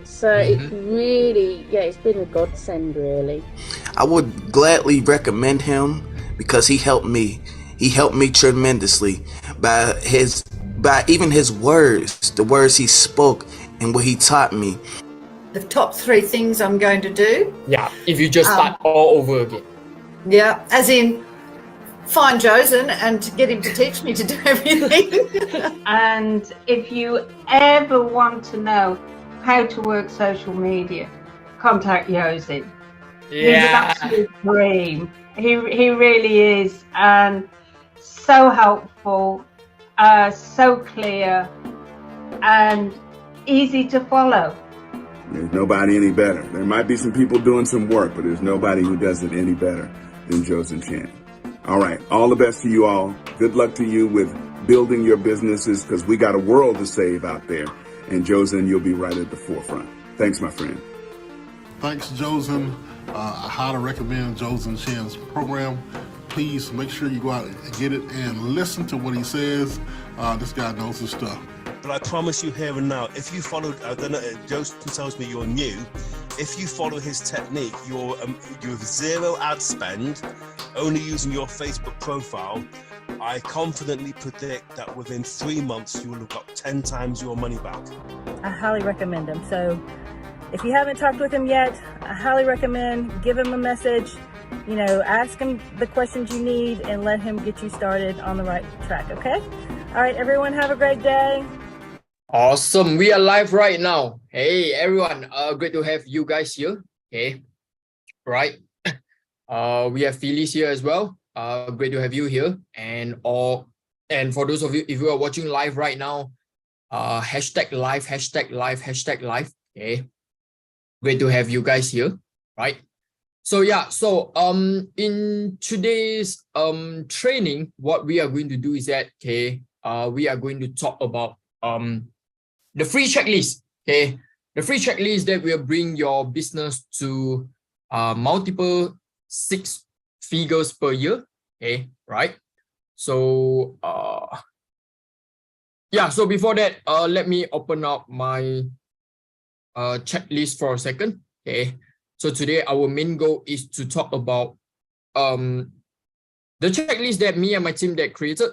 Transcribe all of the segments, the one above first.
So it's really, yeah, it's been a godsend, really. I would gladly recommend him because he helped me. He helped me tremendously by even his words, the words he spoke and what he taught me. The top 3 things I'm going to do. Yeah, if you just start all over again. Yeah, as in find Josen and to get him to teach me to do everything. And if you ever want to know how to work social media, contact Josen. He's an absolute dream. He really is, and so helpful, so clear, and easy to follow. There's nobody any better. There might be some people doing some work, but there's nobody who does it any better than Josen Chan. All right, all the best to you all. Good luck to you with building your businesses, because we got a world to save out there. And Josen, you'll be right at the forefront. Thanks, my friend. Thanks, Josen. I highly recommend Josen Chan's program. Please make sure you go out and get it and listen to what he says. This guy knows his stuff. But I promise you here and now, if you follow, I don't know, Josen tells me you're new. If you follow his technique, you have 0 ad spend, only using your Facebook profile. I confidently predict that within 3 months, you will have got 10 times your money back. I highly recommend him. So if you haven't talked with him yet, I highly recommend give him a message, ask him the questions you need and let him get you started on the right track. Okay. All right, everyone, have a great day. Awesome. We are live right now. Hey, everyone. Great to have you guys here. Okay. Right. We have Phyllis here as well. Great to have you here. And for those of you, if you are watching live right now, hashtag live. Okay. Great to have you guys here. Right. So in today's training, what we are going to do is that we are going to talk about the free checklist. Okay. The free checklist that will bring your business to multiple 6 figures per year. Okay, right? So so before that, let me open up my checklist for a second. Okay, so today our main goal is to talk about the checklist that me and my team that created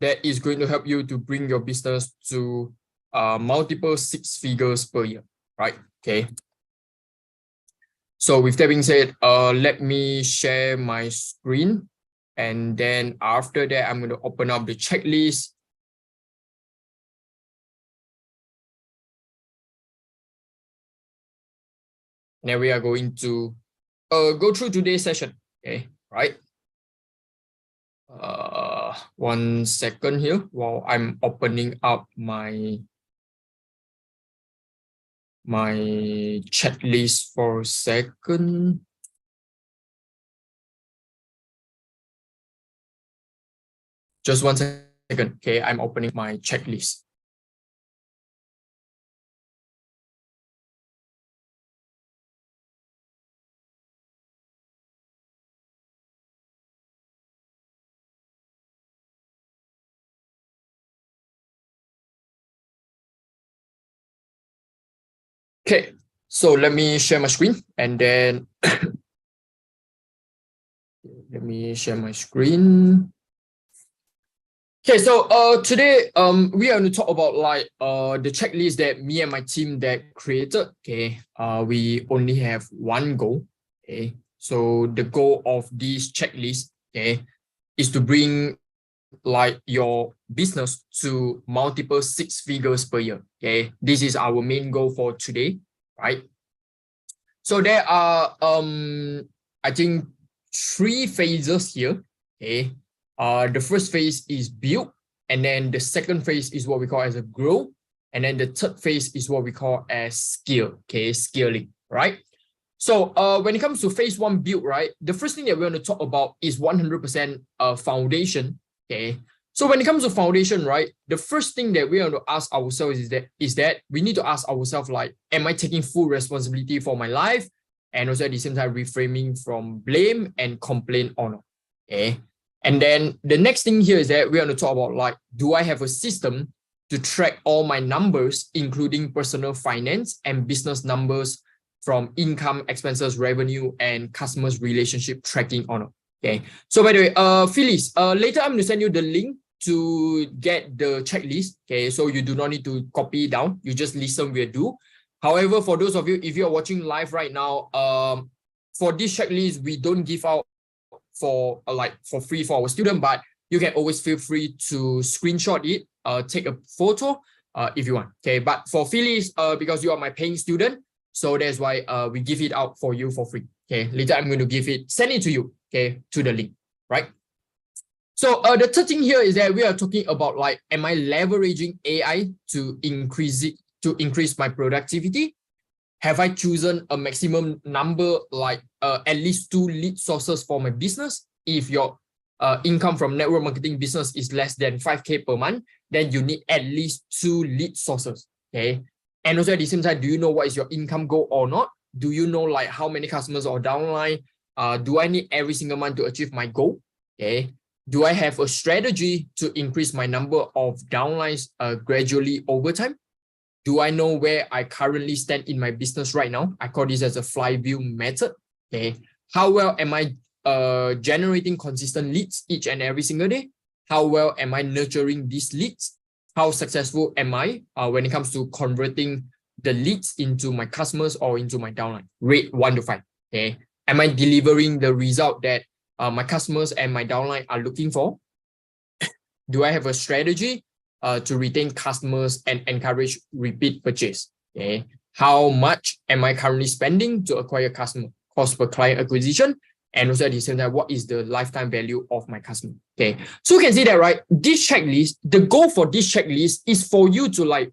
that is going to help you to bring your business to multiple 6 figures per year, right? Okay. So with that being said, let me share my screen. And then after that, I'm going to open up the checklist. Now we are going to go through today's session. Okay, right? 1 second here while I'm opening up my checklist for a second. Just 1 second. Okay, I'm opening my checklist. Okay, so let me share my screen and then let me share my screen. Okay, so today we are going to talk about the checklist that me and my team that created. Okay, we only have one goal. Okay, so the goal of this checklist, okay, is to bring your business to multiple 6 figures per year. Okay, this is our main goal for today, right? So there are I think 3 phases here. Okay. The first phase is build, and then the second phase is what we call as a grow, and then the third phase is what we call as scale. Okay, scaling, right? So when it comes to phase 1 build, right, the first thing that we're going to talk about is 100% foundation. Okay, so when it comes to foundation, right, the first thing that we're going to ask ourselves is that we need to ask ourselves, am I taking full responsibility for my life? And also at the same time reframing from blame and complaint on. Okay. And then the next thing here is that we're going to talk about do I have a system to track all my numbers, including personal finance and business numbers from income, expenses, revenue, and customers relationship tracking on. Okay. So by the way, Phyllis, later I'm going to send you the link to get the checklist. Okay. So you do not need to copy it down. You just listen, we'll do. However, for those of you, if you're watching live right now, for this checklist, we don't give out for free for our student, but you can always feel free to screenshot it, take a photo if you want. Okay, but for Phyllis, because you are my paying student, so that's why we give it out for you for free. Okay, later I'm going to send it to you. Okay, to the link, right? So the third thing here is that we are talking about like, am I leveraging AI to increase my productivity? Have I chosen a maximum number, like at least 2 lead sources for my business? If your income from network marketing business is less than 5K per month, then you need at least 2 lead sources. Okay. And also at the same time, do you know what is your income goal or not? Do you know like how many customers are downline? Do I need every single month to achieve my goal? Okay. Do I have a strategy to increase my number of downlines gradually over time? Do I know where I currently stand in my business right now? I call this as a flywheel method. Okay. How well am I generating consistent leads each and every single day? How well am I nurturing these leads? How successful am I when it comes to converting the leads into my customers or into my downline? Rate 1 to 5. Okay. Am I delivering the result that my customers and my downline are looking for? Do I have a strategy to retain customers and encourage repeat purchase? Okay. How much am I currently spending to acquire customer? Cost per client acquisition, and also at the same time, what is the lifetime value of my customer? Okay. So you can see that, right? This checklist, the goal for this checklist is for you to like,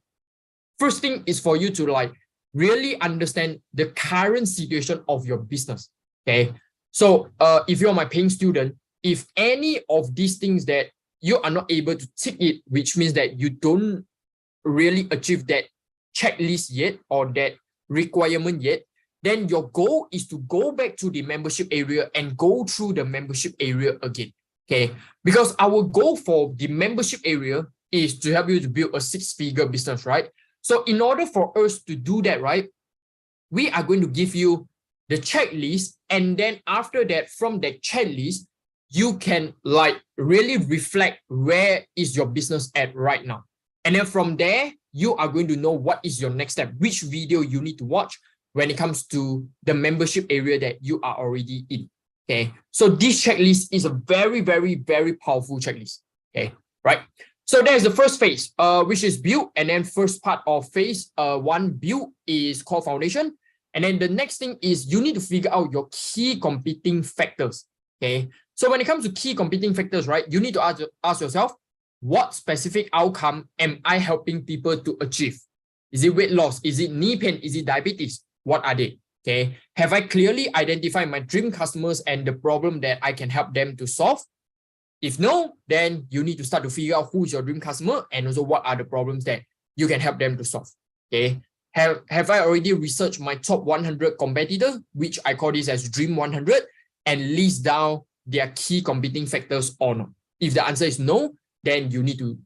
first thing is for you to like really understand the current situation of your business. Okay. So if you're my paying student, if any of these things that you are not able to tick it, which means that you don't really achieve that checklist yet or that requirement yet, then your goal is to go back to the membership area and go through the membership area again. Okay, because our goal for the membership area is to help you to build a 6-figure business, right? So in order for us to do that, right, we are going to give you the checklist, and then after that, from that checklist, you can like really reflect where is your business at right now. And then from there, you are going to know what is your next step, which video you need to watch when it comes to the membership area that you are already in. Okay. So this checklist is a very, very, very powerful checklist. Okay. Right. So there's the first phase, which is build. And then first part of phase 1 build is called foundation. And then the next thing is you need to figure out your key competing factors. Okay. So when it comes to key competing factors, right, you need to ask yourself, what specific outcome am I helping people to achieve? Is it weight loss? Is it knee pain? Is it diabetes? What are they? Okay. Have I clearly identified my dream customers and the problem that I can help them to solve? If no, then you need to start to figure out who's your dream customer and also what are the problems that you can help them to solve. Okay. Have I already researched my top 100 competitors, which I call this as Dream 100, and list down their key competing factors or not? If the answer is no, then you need to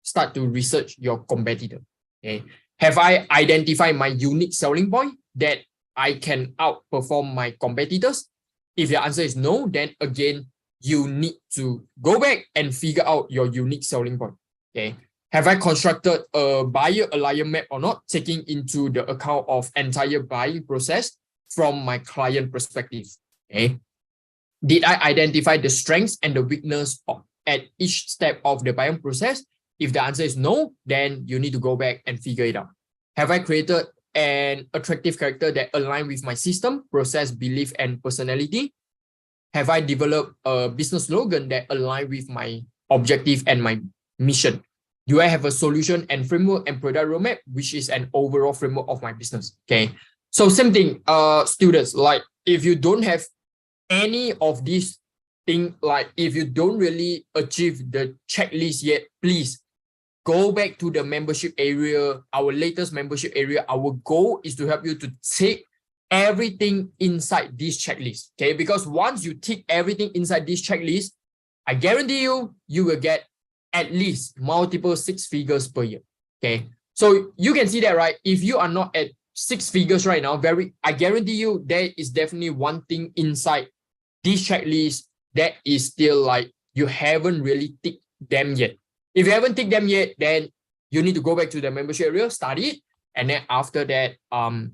start to research your competitor. Okay. Have I identified my unique selling point that I can outperform my competitors? If the answer is no, then again, you need to go back and figure out your unique selling point. Okay. Have I constructed a buyer alliance map or not, taking into the account of entire buying process from my client perspective? Okay. Did I identify the strengths and the weakness at each step of the buying process? If the answer is no, then you need to go back and figure it out. Have I created an attractive character that aligns with my system, process, belief, and personality? Have I developed a business slogan that aligns with my objective and my mission? Do I have a solution and framework and product roadmap, which is an overall framework of my business? Okay. So same thing, students, like if you don't have any of these things, like if you don't really achieve the checklist yet, please go back to the membership area, our latest membership area. Our goal is to help you to take everything inside this checklist. Okay. Because once you tick everything inside this checklist, I guarantee you, you will get at least multiple 6 figures per year. Okay, so you can see that, right? If you are not at 6 figures right now, I guarantee you there is definitely one thing inside this checklist that is still like you haven't really ticked them yet. If you haven't ticked them yet, then you need to go back to the membership area, study it, and then after that, come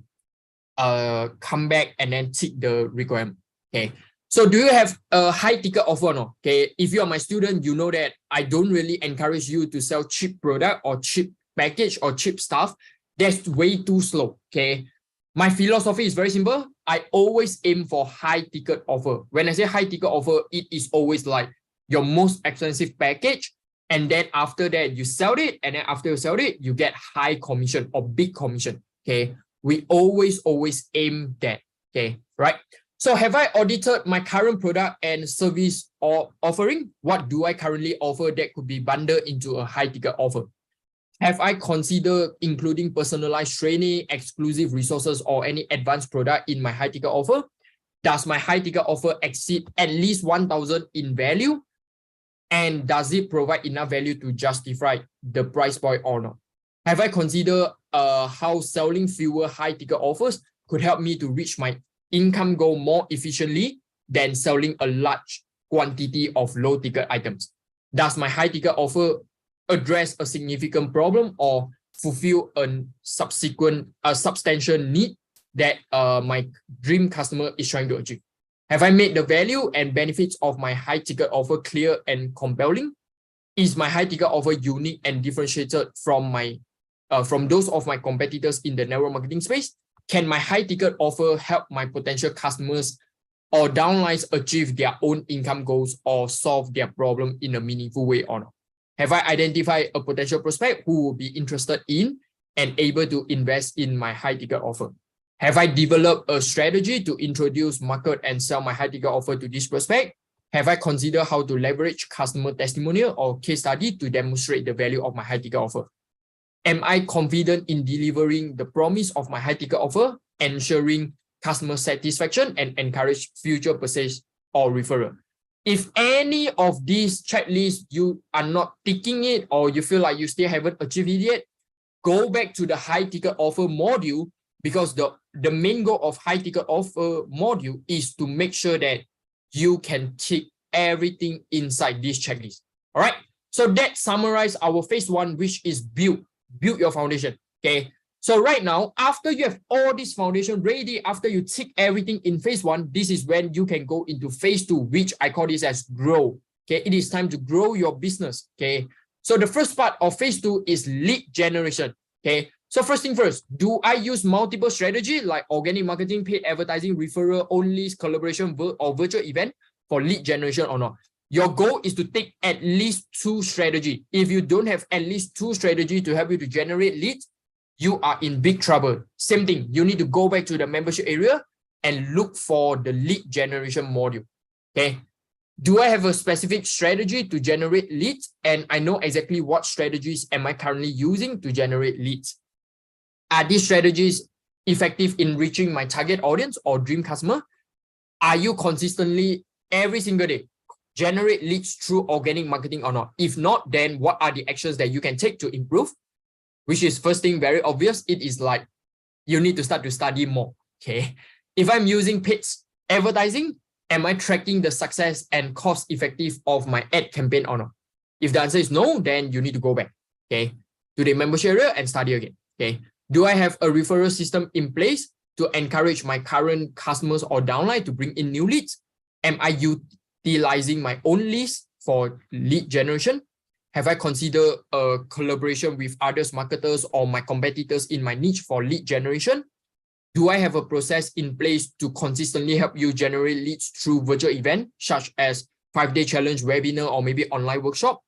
back and then tick the requirement. Okay. So do you have a high ticket offer or no? Okay. If you are my student, you know that I don't really encourage you to sell cheap product or cheap package or cheap stuff. That's way too slow. Okay. My philosophy is very simple. I always aim for high ticket offer. When I say high ticket offer, it is always like your most expensive package. And then after that, you sell it. And then after you sell it, you get high commission or big commission. Okay. We always aim that. Okay. Right. So have I audited my current product and service or offering? What do I currently offer that could be bundled into a high ticket offer? Have I considered including personalized training, exclusive resources, or any advanced product in my high ticket offer? Does my high ticket offer exceed at least 1,000 in value? And does it provide enough value to justify the price point or not? Have I considered how selling fewer high ticket offers could help me to reach my income goal more efficiently than selling a large quantity of low ticket items? Does my high ticket offer address a significant problem or fulfill a substantial need that my dream customer is trying to achieve? Have I made the value and benefits of my high ticket offer clear and compelling? Is my high ticket offer unique and differentiated from those of my competitors in the network marketing space? Can my high ticket offer help my potential customers or downlines achieve their own income goals or solve their problem in a meaningful way or not? Have I identified a potential prospect who will be interested in and able to invest in my high ticket offer? Have I developed a strategy to introduce, market, and sell my high ticket offer to this prospect? Have I considered how to leverage customer testimonial or case study to demonstrate the value of my high ticket offer? Am I confident in delivering the promise of my high ticket offer, ensuring customer satisfaction and encourage future purchase or referral? If any of these checklists you are not ticking it or you feel like you still haven't achieved it yet, go back to the high ticket offer module, because the main goal of high ticket offer module is to make sure that you can tick everything inside this checklist. All right. So that summarizes our phase 1, which is build your foundation. Okay. So right now, after you have all this foundation ready, after you tick everything in phase 1, this is when you can go into phase 2, which I call this as grow. Okay. It is time to grow your business. Okay. So the first part of phase 2 is lead generation. Okay. So first thing first, do I use multiple strategy like organic marketing, paid advertising, referral, only collaboration, or virtual event for lead generation or not? Your goal is to take at least 2 strategies. If you don't have at least 2 strategies to help you to generate leads, you are in big trouble. Same thing, you need to go back to the membership area and look for the lead generation module. Okay. Do I have a specific strategy to generate leads? And I know exactly what strategies am I currently using to generate leads. Are these strategies effective in reaching my target audience or dream customer? Are you consistently every single day generate leads through organic marketing or not? If not, then what are the actions that you can take to improve? Which is first thing, very obvious. It is like you need to start to study more. Okay. If I'm using paid advertising, am I tracking the success and cost effective of my ad campaign or not? If the answer is no, then you need to go back, okay, to the membership area and study again. Okay. Do I have a referral system in place to encourage my current customers or downline to bring in new leads? Am I utilizing my own list for lead generation? Have I considered a collaboration with others marketers or my competitors in my niche for lead generation? Do I have a process in place to consistently help you generate leads through virtual events such as 5-day challenge, webinar, or maybe online workshop?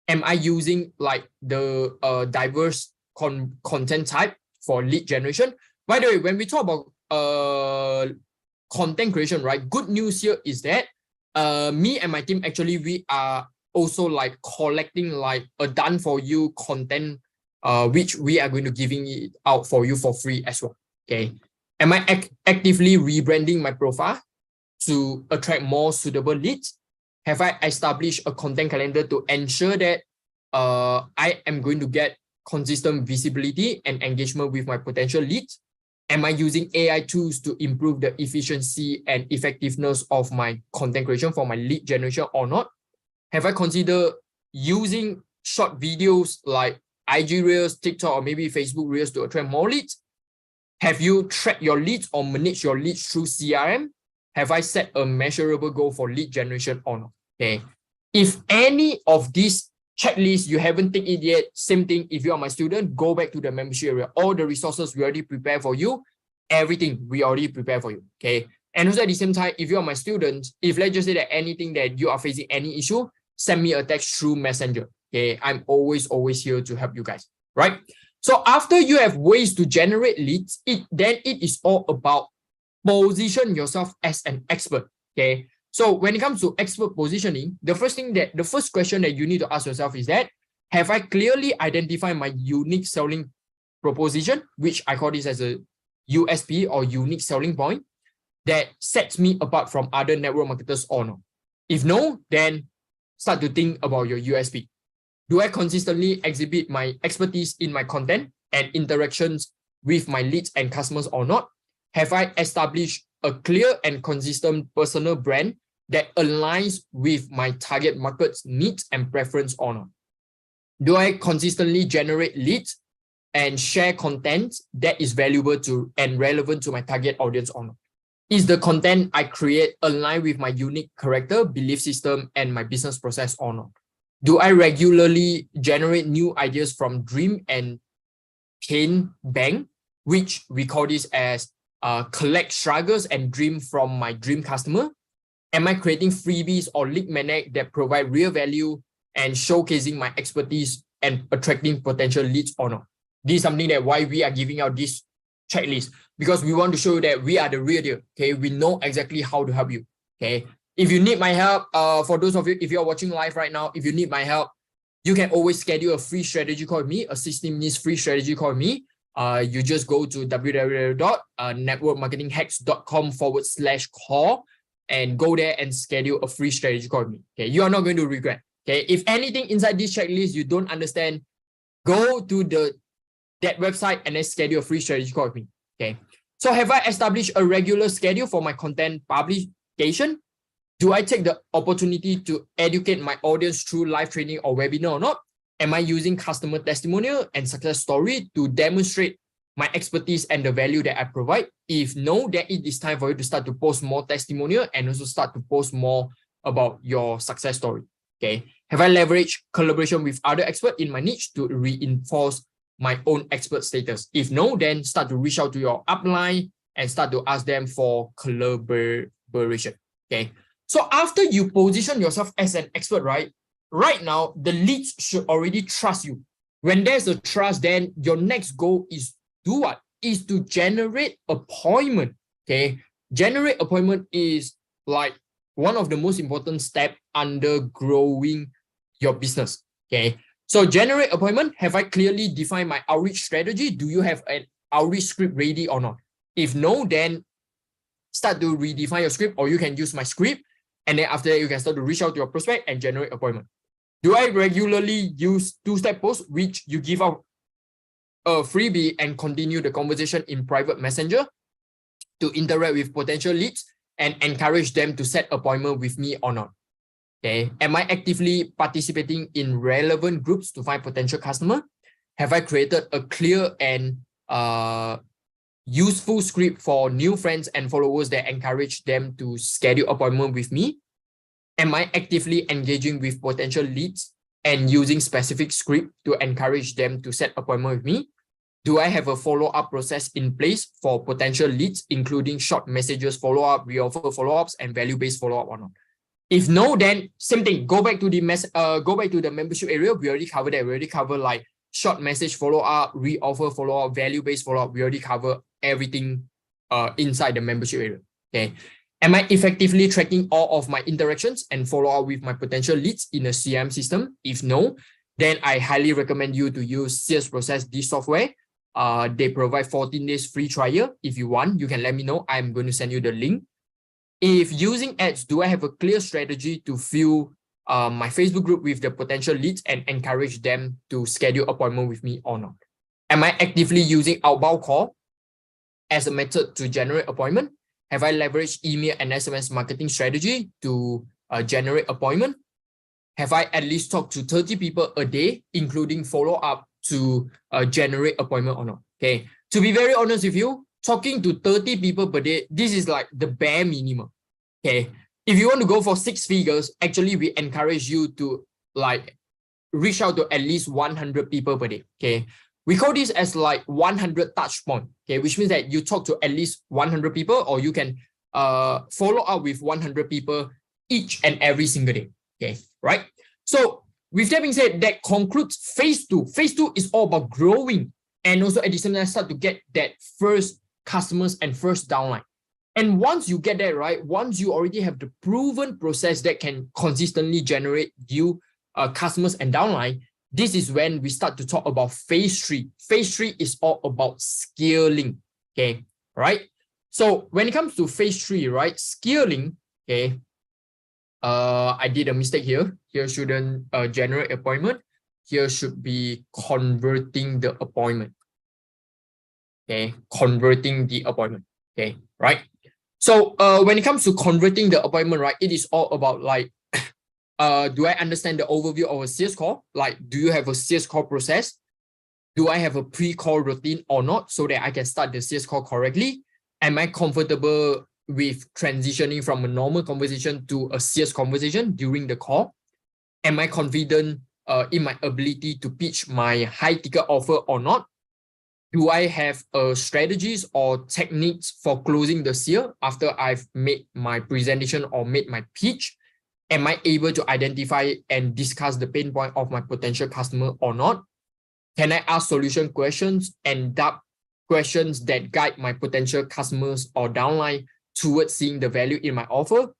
Am I using like the diverse content type for lead generation? By the way, when we talk about content creation, right? Good news here is that me and my team, actually, we are also like collecting like a done for you content, which we are going to giving it out for you for free as well. Okay. Am I actively rebranding my profile to attract more suitable leads? Have I established a content calendar to ensure that I am going to get consistent visibility and engagement with my potential leads? Am I using AI tools to improve the efficiency and effectiveness of my content creation for my lead generation or not? Have I considered using short videos like IG Reels, TikTok, or maybe Facebook Reels to attract more leads? Have you tracked your leads or managed your leads through CRM? Have I set a measurable goal for lead generation or not? Okay. If any of these checklists you haven't taken it yet, same thing. If you are my student, go back to the membership area. All the resources we already prepared for you. Everything we already prepared for you. Okay. And also at the same time, if you are my student, if let's just say that anything that you are facing any issue, send me a text through Messenger. Okay. I'm always here to help you guys. Right. So after you have ways to generate leads, then it is all about position yourself as an expert. Okay. So when it comes to expert positioning, the first question that you need to ask yourself is that, have I clearly identified my unique selling proposition, which I call this as a USP or unique selling point that sets me apart from other network marketers or no? If no, then start to think about your USP. Do I consistently exhibit my expertise in my content and interactions with my leads and customers or not? Have I established a clear and consistent personal brand that aligns with my target market's needs and preference or not? Do I consistently generate leads and share content that is valuable to and relevant to my target audience or not? Is the content I create aligned with my unique character, belief system, and my business process or not? Do I regularly generate new ideas from dream and pain bank, which we call this as collect struggles and dream from my dream customer? Am I creating freebies or lead magnet that provide real value and showcasing my expertise and attracting potential leads or not? This is something that why we are giving out this checklist, because we want to show you that we are the real deal. Okay, we know exactly how to help you. Okay, if you need my help, for those of you, if you're watching live right now, if you need my help, you can always schedule a free strategy call with me, a 16 minutes free strategy call with me. You just go to www.networkmarketinghacks.com/call and go there and schedule a free strategy call with me. Okay, you are not going to regret. Okay, if anything inside this checklist you don't understand, go to that website and then schedule a free strategy call with me. Okay, so have I established a regular schedule for my content publication? Do I take the opportunity to educate my audience through live training or webinar or not? Am I using customer testimonial and success story to demonstrate my expertise and the value that I provide? If no, then it is time for you to start to post more testimonial and also start to post more about your success story. Okay. Have I leveraged collaboration with other experts in my niche to reinforce my own expert status? If no, then start to reach out to your upline and start to ask them for collaboration. Okay. So after you position yourself as an expert, right now, the leads should already trust you. When there's a trust, then your next goal is do what? Is to generate appointment. Okay. Generate appointment is like one of the most important steps under growing your business. Okay. So generate appointment. Have I clearly defined my outreach strategy? Do you have an outreach script ready or not? If no, then start to redefine your script, or you can use my script. And then after that, you can start to reach out to your prospect and generate appointment. Do I regularly use two-step posts, which you give out a freebie and continue the conversation in private messenger to interact with potential leads and encourage them to set appointment with me or not? Okay. Am I actively participating in relevant groups to find potential customer? Have I created a clear and useful script for new friends and followers that encourage them to schedule appointment with me? Am I actively engaging with potential leads and using specific script to encourage them to set appointment with me? Do I have a follow-up process in place for potential leads, including short messages follow-up, reoffer follow-ups, and value-based follow-up or not? If no, then same thing. Go back to the membership area. We already covered that. We already covered like short message follow-up, reoffer follow-up, value-based follow-up. We already covered everything inside the membership area. Okay. Am I effectively tracking all of my interactions and follow up with my potential leads in a CRM system? If no, then I highly recommend you to use Sales Process this software. They provide 14 days free trial. If you want, you can let me know. I'm going to send you the link. If using ads, do I have a clear strategy to fill my Facebook group with the potential leads and encourage them to schedule appointment with me or not? Am I actively using outbound call as a method to generate appointment? Have I leveraged email and SMS marketing strategy to generate appointment? Have I at least talked to 30 people a day, including follow-up to generate appointment or not? Okay. To be very honest with you, talking to 30 people per day, this is like the bare minimum. Okay. If you want to go for 6 figures, actually we encourage you to like reach out to at least 100 people per day. Okay. We call this as like 100 touch point. Okay, which means that you talk to at least 100 people, or you can follow up with 100 people each and every single day. Okay, right? So with that being said, that concludes phase 2. Phase 2 is all about growing and also at the same time start to get that first customers and first downline. And once you get that right, once you already have the proven process that can consistently generate you customers and downline, this is when we start to talk about phase 3. Phase 3 is all about scaling. Okay, right? So when it comes to phase 3, right, scaling, okay, I did a mistake here. Here shouldn't generate appointment. Here should be converting the appointment. Okay, converting the appointment. Okay, right? So when it comes to converting the appointment, right, it is all about like, do I understand the overview of a sales call? Like, do you have a sales call process? Do I have a pre-call routine or not so that I can start the sales call correctly? Am I comfortable with transitioning from a normal conversation to a sales conversation during the call? Am I confident in my ability to pitch my high ticket offer or not? Do I have strategies or techniques for closing the sale after I've made my presentation or made my pitch? Am I able to identify and discuss the pain point of my potential customer or not? Can I ask solution questions and doubt questions that guide my potential customers or downline towards seeing the value in my offer?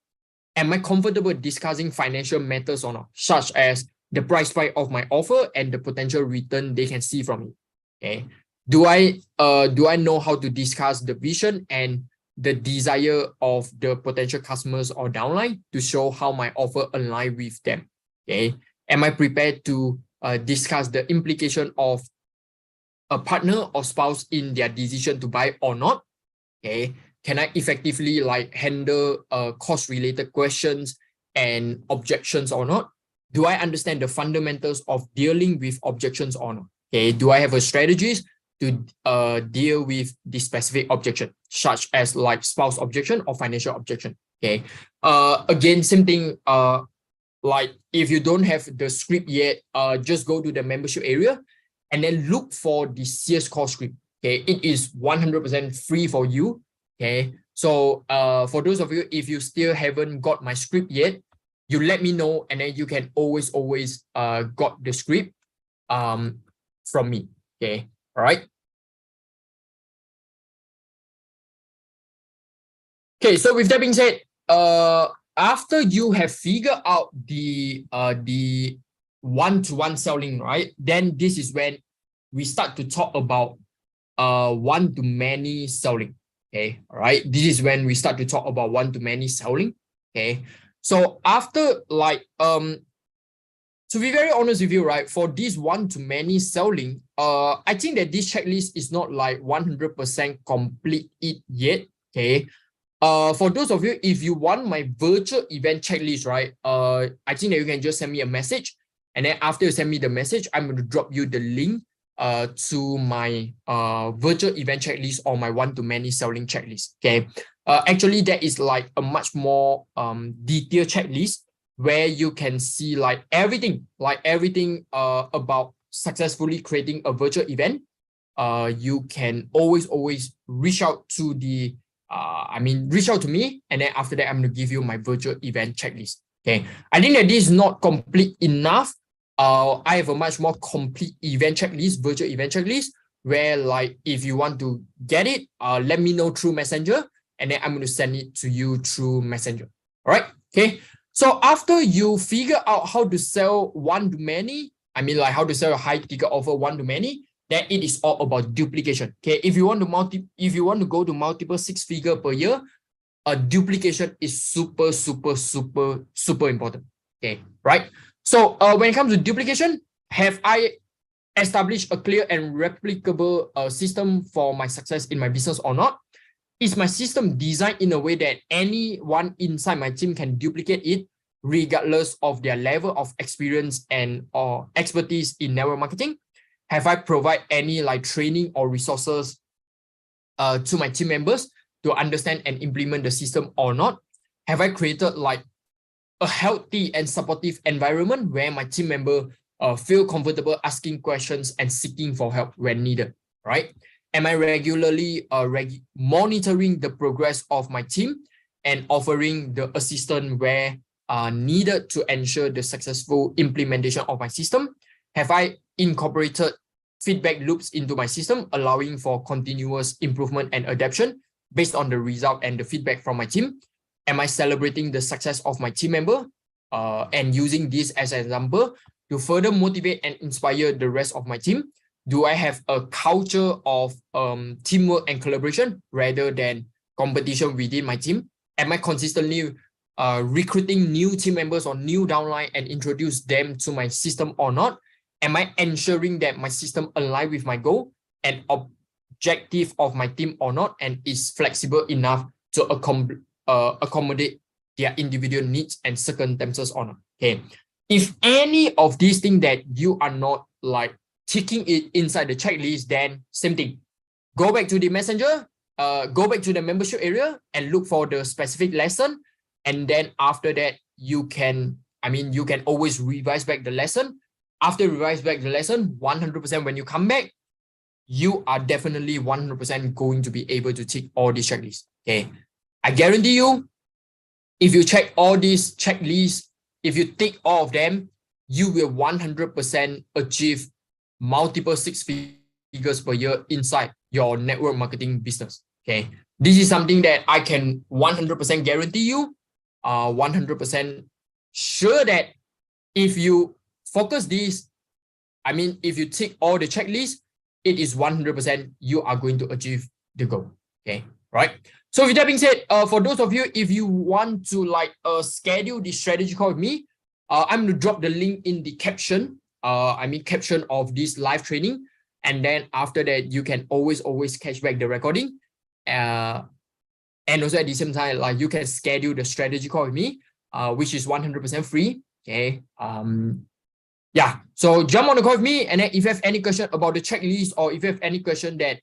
Am I comfortable discussing financial matters or not, such as the price point of my offer and the potential return they can see from it? Okay. Do I know how to discuss the vision and the desire of the potential customers or downline to show how my offer align with them? Okay. Am I prepared to discuss the implication of a partner or spouse in their decision to buy or not? Okay. Can I effectively like handle cost related questions and objections or not? Do I understand the fundamentals of dealing with objections or not? Okay. Do I have a strategies to deal with the specific objection, such as like spouse objection or financial objection? Okay. Again, same thing. Like if you don't have the script yet, just go to the membership area and then look for the CS call script. Okay. It is 100% free for you. Okay. So for those of you, if you still haven't got my script yet, you let me know, and then you can always got the script from me. Okay. All right. Okay, so with that being said, after you have figured out the one-to-one selling, right? Then this is when we start to talk about one-to-many selling. Okay, all right. This is when we start to talk about one-to-many selling. Okay, so after like to be very honest with you, right, for this one-to-many selling, I think that this checklist is not like 100% complete it yet. Okay. For those of you, if you want my virtual event checklist, right, I think that you can just send me a message, and then after you send me the message, I'm going to drop you the link to my virtual event checklist or my one-to-many selling checklist. Okay. Actually, that is like a much more detailed checklist where you can see like everything about successfully creating a virtual event. You can always reach out to the reach out to me, and then after that, I'm going to give you my virtual event checklist. Okay. I think that this is not complete enough. I have a much more complete event checklist, virtual event checklist, where like, if you want to get it, let me know through Messenger, and then I'm going to send it to you through Messenger. All right. Okay. So after you figure out how to sell one-to-many, like how to sell a high ticket offer one-to-many, then it is all about duplication. Okay, if you want to go to multiple 6-figure per year, a duplication is super important. Okay, right? So when it comes to duplication, have I established a clear and replicable system for my success in my business or not? Is my system designed in a way that anyone inside my team can duplicate it regardless of their level of experience and or expertise in network marketing? Have I provided any like training or resources to my team members to understand and implement the system or not? Have I created like a healthy and supportive environment where my team member feel comfortable asking questions and seeking for help when needed, right? Am I regularly monitoring the progress of my team and offering the assistance where needed to ensure the successful implementation of my system? Have I incorporated feedback loops into my system, allowing for continuous improvement and adaptation based on the result and the feedback from my team? Am I celebrating the success of my team member and using this as an example to further motivate and inspire the rest of my team? Do I have a culture of teamwork and collaboration rather than competition within my team? Am I consistently recruiting new team members or new downline and introduce them to my system or not? Am I ensuring that my system aligns with my goal and objective of my team or not, and is flexible enough to accommodate their individual needs and circumstances or not? Okay. If any of these things that you are not like ticking it inside the checklist, then same thing. Go back to the messenger, go back to the membership area and look for the specific lesson. And then after that, you can always revise back the lesson. After revise back the lesson, 100% when you come back, you are definitely 100% going to be able to tick all these checklists. Okay. I guarantee you, if you check all these checklists, if you tick all of them, you will 100% achieve multiple six figures per year inside your network marketing business. Okay. This is something that I can 100% guarantee you, 100% sure that if you focus this, if you tick all the checklists, it is 100% you are going to achieve the goal. Okay, right? So with that being said, for those of you, if you want to like schedule the strategy call with me, I'm going to drop the link in the caption, caption of this live training. And then after that, you can always catch back the recording. And also at the same time, like you can schedule the strategy call with me, which is 100% free. Okay. Yeah, so jump on the call with me, and then if you have any question about the checklist, or if you have any question that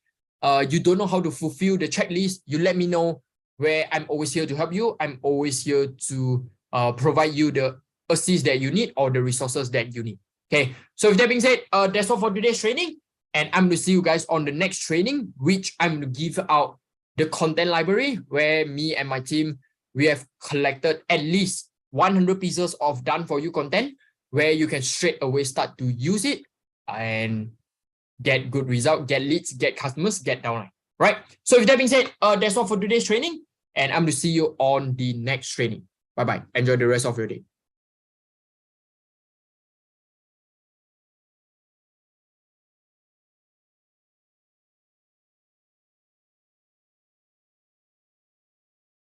you don't know how to fulfill the checklist, you let me know, where I'm always here to help you. I'm always here to provide you the assist that you need or the resources that you need. Okay, so with that being said, that's all for today's training, and I'm going to see you guys on the next training, which I'm going to give out the content library, where me and my team, we have collected at least 100 pieces of done for you content, where you can straight away start to use it and get good result, get leads, get customers, get downline, right? So with that being said, that's all for today's training, and I'm going to see you on the next training. Bye-bye. Enjoy the rest of your day.